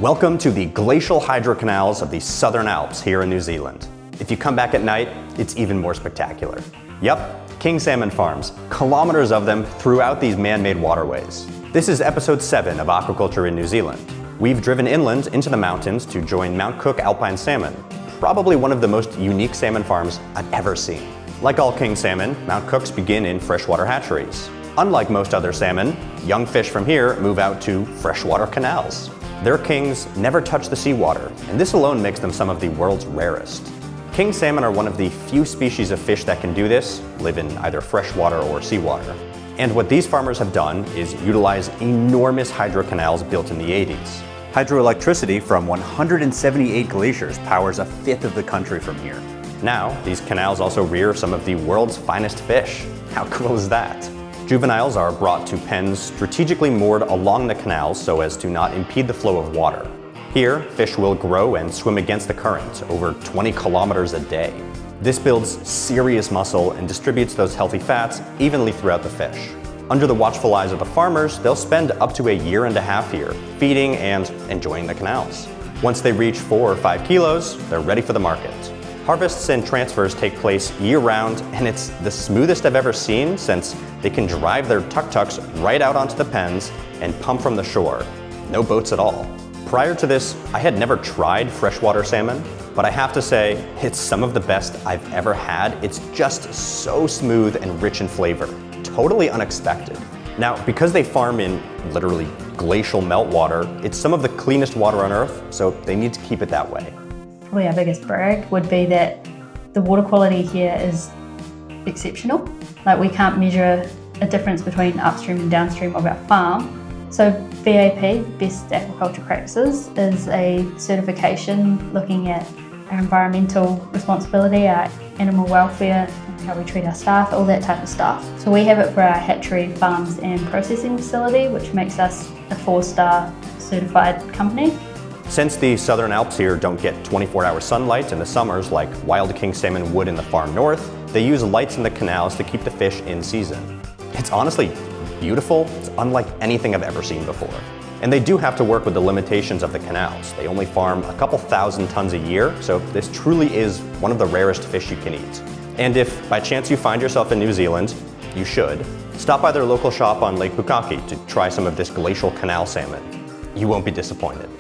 Welcome to the glacial hydrocanals of the Southern Alps here in New Zealand. If you come back at night, it's even more spectacular. Yep, king salmon farms, kilometers of them throughout these man-made waterways. This is episode 7 of Aquaculture in New Zealand. We've driven inland into the mountains to join Mount Cook alpine salmon, probably one of the most unique salmon farms I've ever seen. Like all king salmon, Mount Cooks begin in freshwater hatcheries. Unlike most other salmon, young fish from here move out to freshwater canals. Their kings never touch the seawater, and this alone makes them some of the world's rarest. King salmon are one of the few species of fish that can do this, live in either freshwater or seawater. And what these farmers have done is utilize enormous hydrocanals built in the 80s. Hydroelectricity from 178 glaciers powers a fifth of the country from here. Now, these canals also rear some of the world's finest fish. How cool is that? Juveniles are brought to pens strategically moored along the canals so as to not impede the flow of water. Here, fish will grow and swim against the current over 20 kilometers a day. This builds serious muscle and distributes those healthy fats evenly throughout the fish. Under the watchful eyes of the farmers, they'll spend up to a year and a half here, feeding and enjoying the canals. Once they reach 4 or 5 kilos, they're ready for the market. Harvests and transfers take place year-round, and it's the smoothest I've ever seen since they can drive their tuk-tuks right out onto the pens and pump from the shore. No boats at all. Prior to this, I had never tried freshwater salmon, but I have to say, it's some of the best I've ever had. It's just so smooth and rich in flavor. Totally unexpected. Now, because they farm in literally glacial meltwater, it's some of the cleanest water on Earth, so they need to keep it that way. Probably our biggest brag would be that the water quality here is exceptional. Like, we can't measure a difference between upstream and downstream of our farm. So BAP, Best Aquaculture Practices, is a certification looking at our environmental responsibility, our animal welfare, how we treat our staff, all that type of stuff. So we have it for our hatchery, farms and processing facility, which makes us a 4-star certified company. Since the Southern Alps here don't get 24-hour sunlight in the summers like wild king salmon would in the far north, they use lights in the canals to keep the fish in season. It's honestly beautiful. It's unlike anything I've ever seen before. And they do have to work with the limitations of the canals. They only farm a couple thousand tons a year, so this truly is one of the rarest fish you can eat. And if by chance you find yourself in New Zealand, you should, stop by their local shop on Lake Pukaki to try some of this glacial canal salmon. You won't be disappointed.